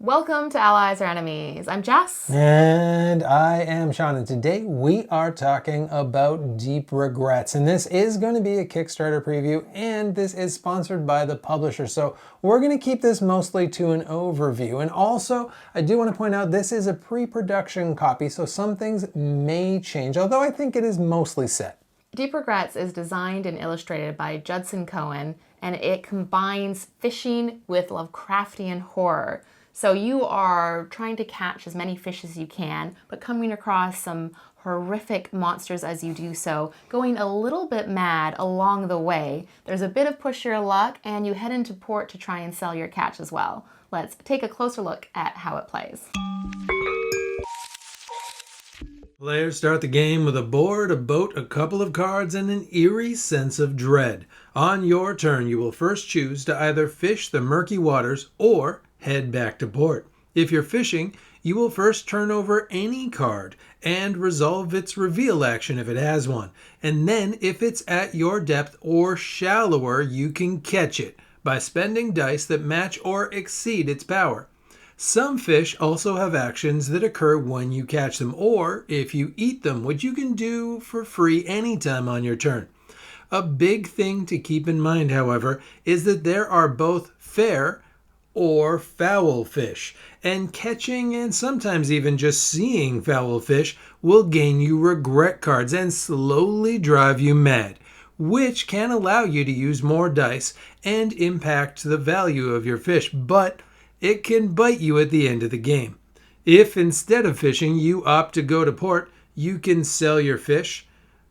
Welcome to Allies or Enemies. I'm Jess. And I am Sean, and today we are talking about Deep Regrets. And this is going to be a Kickstarter preview, and this is sponsored by the publisher. So we're going to keep this mostly to an overview. And also, I do want to point out this is a pre-production copy, so some things may change, although I think it is mostly set. Deep Regrets is designed and illustrated by Judson Cowan, and it combines fishing with Lovecraftian horror. So you are trying to catch as many fish as you can, but coming across some horrific monsters as you do so, going a little bit mad along the way. There's a bit of push your luck, and you head into port to try and sell your catch as well. Let's take a closer look at how it plays. Players start the game with a board, a boat, a couple of cards, and an eerie sense of dread. On your turn, you will first choose to either fish the murky waters or head back to port. If you're fishing, you will first turn over any card and resolve its reveal action if it has one. And then, if it's at your depth or shallower, you can catch it by spending dice that match or exceed its power. Some fish also have actions that occur when you catch them, or if you eat them, which you can do for free anytime on your turn. A big thing to keep in mind, however, is that there are both fair or foul fish, and catching and sometimes even just seeing foul fish will gain you regret cards and slowly drive you mad, which can allow you to use more dice and impact the value of your fish, but it can bite you at the end of the game. If instead of fishing you opt to go to port, you can sell your fish,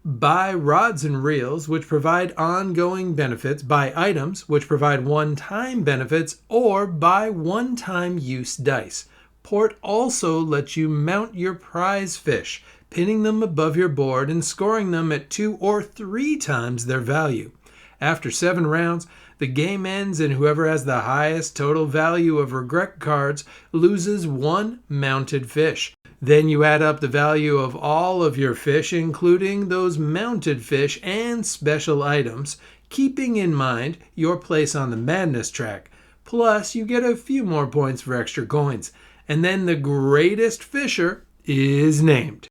buy rods and reels, which provide ongoing benefits, buy items, which provide one-time benefits, or buy one-time use dice. Port also lets you mount your prize fish, pinning them above your board and scoring them at 2 or 3 times their value. After 7 rounds, the game ends and whoever has the highest total value of regret cards loses 1 mounted fish. Then you add up the value of all of your fish, including those mounted fish and special items, keeping in mind your place on the madness track. Plus, you get a few more points for extra coins. And then the greatest fisher is named.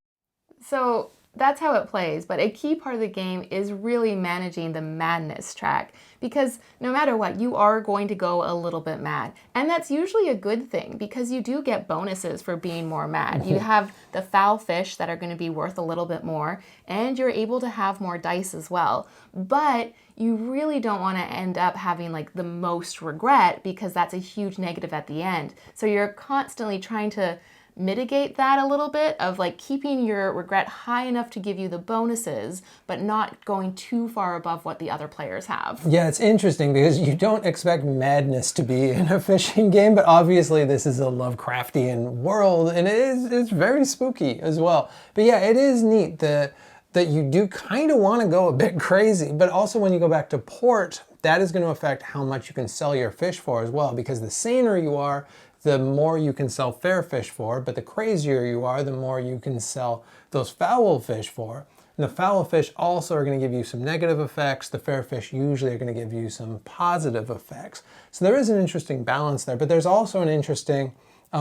So that's how it plays, but a key part of the game is really managing the madness track, because no matter what, you are going to go a little bit mad. And that's usually a good thing, because you do get bonuses for being more mad. You have the foul fish that are going to be worth a little bit more, and you're able to have more dice as well. But you really don't want to end up having like the most regret, because that's a huge negative at the end. So you're constantly trying to mitigate that a little bit of like keeping your regret high enough to give you the bonuses, but not going too far above what the other players have. Yeah, it's interesting because you don't expect madness to be in a fishing game, but obviously this is a Lovecraftian world and it's very spooky as well. But yeah, it is neat that you do kind of want to go a bit crazy, but also when you go back to port, that is going to affect how much you can sell your fish for as well, because the saner you are, the more you can sell fair fish for, but the crazier you are, the more you can sell those foul fish for. And the foul fish also are going to give you some negative effects. The fair fish usually are going to give you some positive effects. So there is an interesting balance there, but there's also an interesting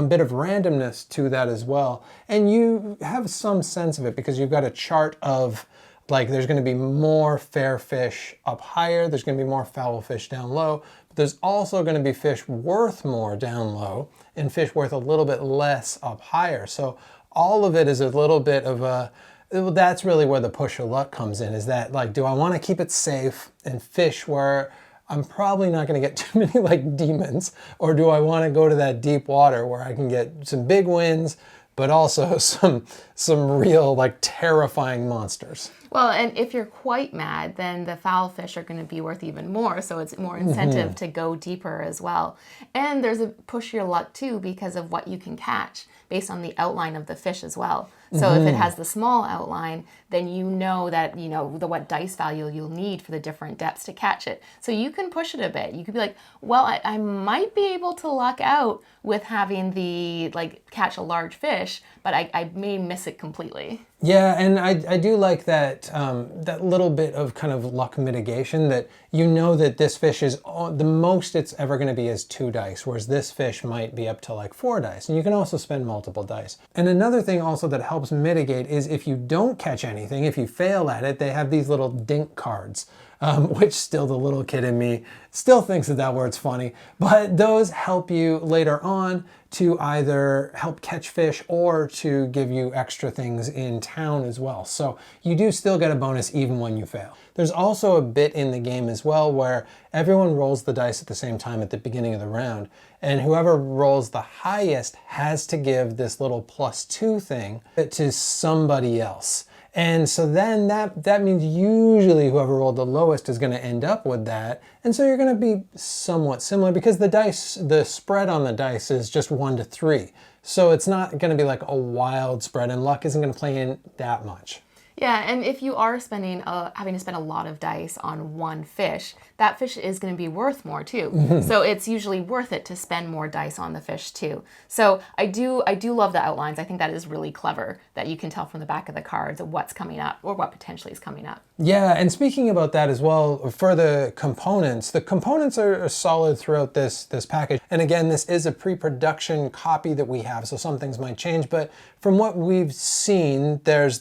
bit of randomness to that as well. And you have some sense of it because you've got a chart of like there's going to be more fair fish up higher, there's going to be more foul fish down low, but there's also going to be fish worth more down low and fish worth a little bit less up higher. So all of it is a little bit of a, that's really where the push of luck comes in, is that like, do I want to keep it safe and fish where I'm probably not going to get too many like demons, or do I want to go to that deep water where I can get some big wins, but also some real like terrifying monsters? Well, and if you're quite mad, then the foul fish are going to be worth even more, so it's more incentive to go deeper as well. And there's a push your luck too because of what you can catch based on the outline of the fish as well. So if it has the small outline, then you know that, you know, what dice value you'll need for the different depths to catch it. So you can push it a bit. You could be like, well, I might be able to luck out with having the, like, catch a large fish, but I may miss it completely. Yeah, and I do like that that little bit of kind of luck mitigation, that you know that this fish is the most it's ever going to be is 2 dice, whereas this fish might be up to like 4 dice. And you can also spend multiple dice. And another thing also that helps mitigate is if you don't catch anything, if you fail at it, they have these little dink cards. Which still the little kid in me still thinks that that word's funny, but those help you later on to either help catch fish or to give you extra things in town as well. So you do still get a bonus even when you fail. There's also a bit in the game as well where everyone rolls the dice at the same time at the beginning of the round, and whoever rolls the highest has to give this little +2 thing to somebody else. And so then that means usually whoever rolled the lowest is going to end up with that. And so you're going to be somewhat similar because the spread on the dice is just 1 to 3. So it's not going to be like a wild spread, and luck isn't going to play in that much. Yeah, and if you are having to spend a lot of dice on one fish, that fish is going to be worth more too. So it's usually worth it to spend more dice on the fish too. So I do love the outlines. I think that is really clever that you can tell from the back of the cards what's coming up or what potentially is coming up. Yeah, and speaking about that as well, for the components are solid throughout this package. And again, this is a pre-production copy that we have, so some things might change. But from what we've seen, there's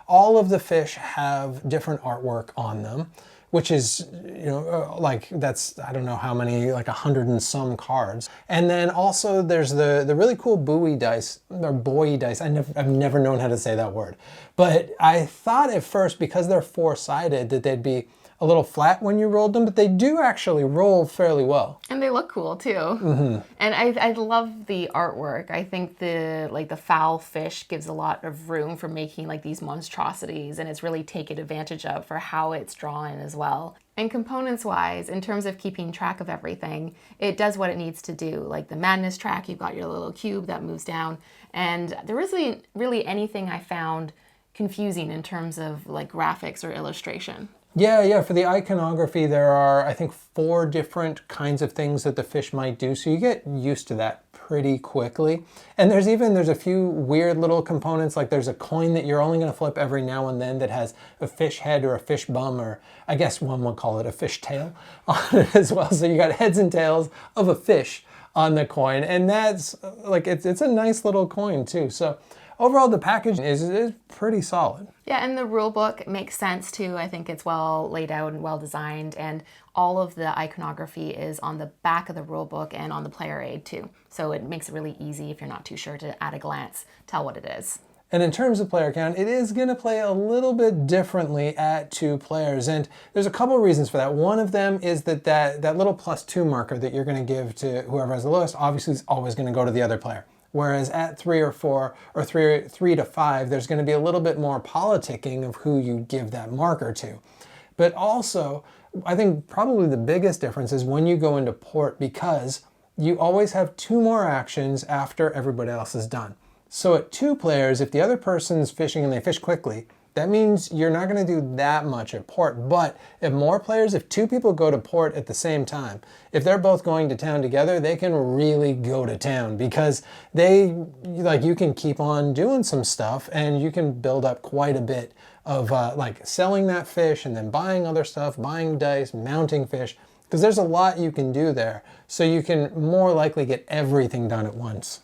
all of the fish have different artwork on them, which is, like that's, I don't know how many, like 100 and some cards. And then also there's the really cool buoy dice, or boy dice. I've never known how to say that word. But I thought at first, because they're 4-sided, that they'd be a little flat when you rolled them, but they do actually roll fairly well. And they look cool too. And I love the artwork. I think the foul fish gives a lot of room for making like these monstrosities, and it's really taken advantage of for how it's drawn as well. And components wise, in terms of keeping track of everything, it does what it needs to do. Like the madness track, you've got your little cube that moves down, and there isn't really anything I found confusing in terms of like graphics or illustration. Yeah, for the iconography, there are, I think, 4 different kinds of things that the fish might do, so you get used to that pretty quickly. And there's a few weird little components, like there's a coin that you're only going to flip every now and then that has a fish head or a fish bum, or I guess one would call it a fish tail on it as well. So you got heads and tails of a fish on the coin, and that's like, it's a nice little coin too. So overall, the package is pretty solid. Yeah, and the rule book makes sense too. I think it's well laid out and well designed, and all of the iconography is on the back of the rule book and on the player aid too. So it makes it really easy if you're not too sure to, at a glance, tell what it is. And in terms of player count, it is going to play a little bit differently at 2 players. And there's a couple of reasons for that. One of them is that little +2 marker that you're going to give to whoever has the lowest obviously is always going to go to the other player. Whereas at 3 or 4, or 3 to 5, there's going to be a little bit more politicking of who you give that marker to. But also, I think probably the biggest difference is when you go into port, because you always have 2 more actions after everybody else is done. So at 2 players, if the other person's fishing and they fish quickly, that means you're not going to do that much at port. But if more players, if 2 people go to port at the same time, if they're both going to town together, they can really go to town, because you can keep on doing some stuff and you can build up quite a bit of like selling that fish and then buying other stuff, buying dice, mounting fish, because there's a lot you can do there. So you can more likely get everything done at once.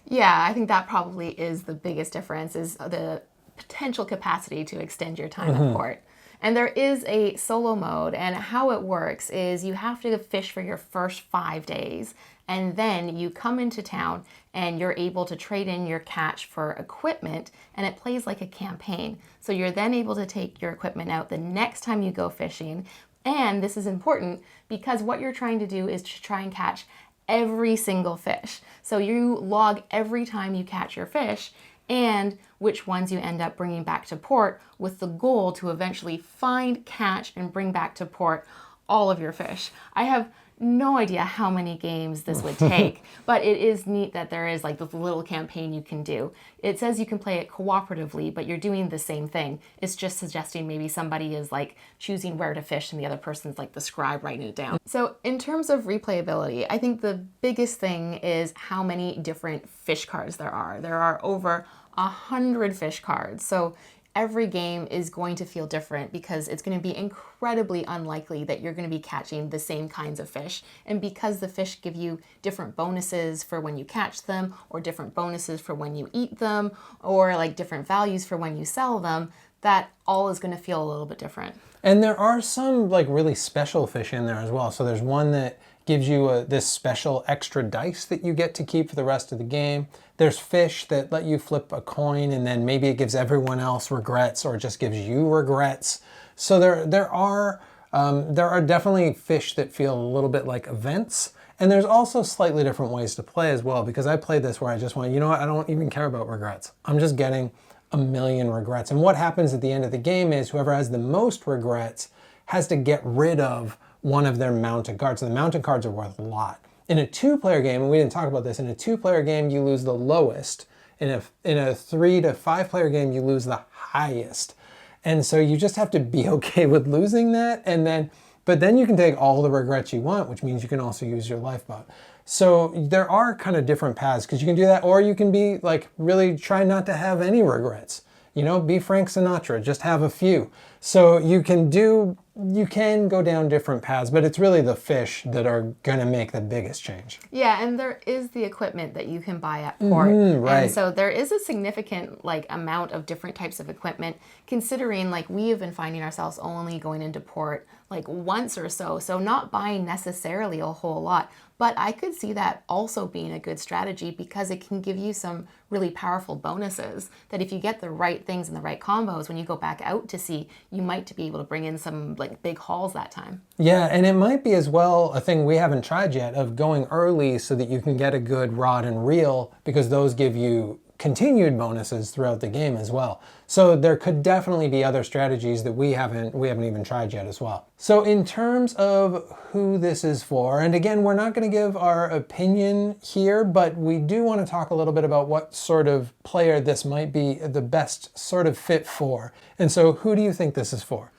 Yeah, I think that probably is the biggest difference, is the potential capacity to extend your time at port. And there is a solo mode, and how it works is you have to fish for your first 5 days, and then you come into town and you're able to trade in your catch for equipment, and it plays like a campaign. So you're then able to take your equipment out the next time you go fishing. And this is important because what you're trying to do is to try and catch every single fish. So you log every time you catch your fish and which ones you end up bringing back to port, with the goal to eventually find, catch, and bring back to port all of your fish. I have no idea how many games this would take, but it is neat that there is like this little campaign you can do. It says you can play it cooperatively, but you're doing the same thing. It's just suggesting maybe somebody is like choosing where to fish and the other person's like the scribe writing it down. So in terms of replayability, I think the biggest thing is how many different fish cards there are. There are over 100 fish cards. So every game is going to feel different because it's going to be incredibly unlikely that you're going to be catching the same kinds of fish. And because the fish give you different bonuses for when you catch them, or different bonuses for when you eat them, or like different values for when you sell them, that all is going to feel a little bit different. And there are some like really special fish in there as well. So there's one that gives you this special extra dice that you get to keep for the rest of the game. There's fish that let you flip a coin and then maybe it gives everyone else regrets or just gives you regrets. So there are definitely fish that feel a little bit like events. And there's also slightly different ways to play as well, because I played this where I just went, you know what, I don't even care about regrets. I'm just getting a million regrets. And what happens at the end of the game is whoever has the most regrets has to get rid of one of their mounted cards. And the mounted cards are worth a lot. In a 2-player game, and we didn't talk about this, in a 2-player game you lose the lowest. In a 3 to 5-player game you lose the highest. And so you just have to be okay with losing that, but then you can take all the regrets you want, which means you can also use your lifeboat. So there are kind of different paths, because you can do that, or you can be like really try not to have any regrets. You know, be Frank Sinatra, just have a few. So you can go down different paths, but it's really the fish that are going to make the biggest change. Yeah, and there is the equipment that you can buy at port. Right. And so there is a significant like amount of different types of equipment, considering like we have been finding ourselves only going into port like once or so not buying necessarily a whole lot. But I could see that also being a good strategy, because it can give you some really powerful bonuses that if you get the right things and the right combos, when you go back out to sea, you might be able to bring in some like big hauls that time. Yeah, and it might be as well a thing we haven't tried yet of going early so that you can get a good rod and reel, because those give you continued bonuses throughout the game as well. So there could definitely be other strategies that we haven't even tried yet as well. So in terms of who this is for, and again, we're not going to give our opinion here, but we do want to talk a little bit about what sort of player this might be the best sort of fit for. And so who do you think this is for?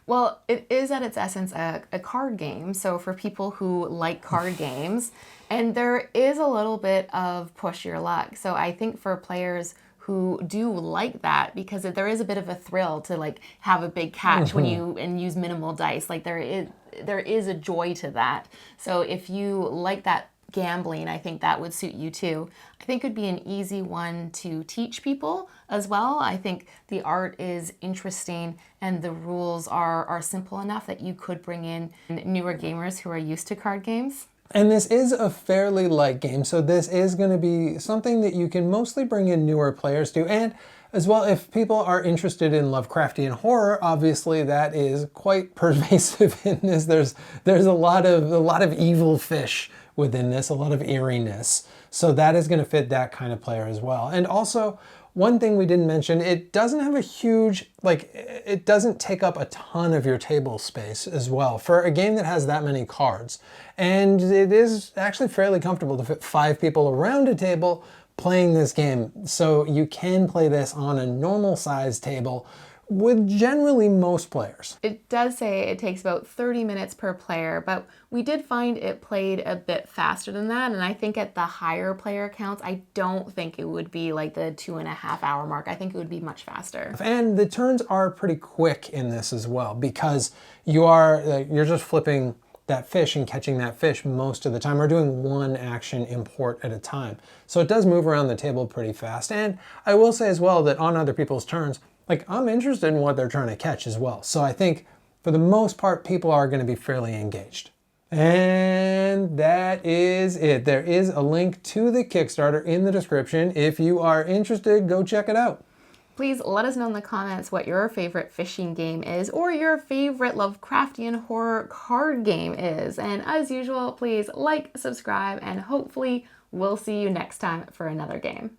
Well, it is at its essence a card game. So for people who like card games, and there is a little bit of push your luck. So I think for players who do like that, because there is a bit of a thrill to like have a big catch when you use minimal dice. Like there is a joy to that. So if you like that gambling, I think that would suit you too. I think it would be an easy one to teach people as well. I think the art is interesting and the rules are simple enough that you could bring in newer gamers who are used to card games. And this is a fairly light game, so this is going to be something that you can mostly bring in newer players to. And as well, if people are interested in Lovecraftian horror, obviously that is quite pervasive in this. There's a lot of evil fish within this, a lot of eeriness. So that is going to fit that kind of player as well. And also, one thing we didn't mention, it doesn't have a huge, it doesn't take up a ton of your table space as well for a game that has that many cards. And it is actually fairly comfortable to fit 5 people around a table playing this game. So you can play this on a normal size table with generally most players. It does say it takes about 30 minutes per player, but we did find it played a bit faster than that. And I think at the higher player counts, I don't think it would be like the 2.5 hour mark. I think it would be much faster. And the turns are pretty quick in this as well, because you're just flipping that fish and catching that fish most of the time, or doing one action import at a time. So it does move around the table pretty fast. And I will say as well that on other people's turns, I'm interested in what they're trying to catch as well. So I think for the most part, people are going to be fairly engaged. And that is it. There is a link to the Kickstarter in the description. If you are interested, go check it out. Please let us know in the comments what your favorite fishing game is, or your favorite Lovecraftian horror card game is. And as usual, please like, subscribe, and hopefully we'll see you next time for another game.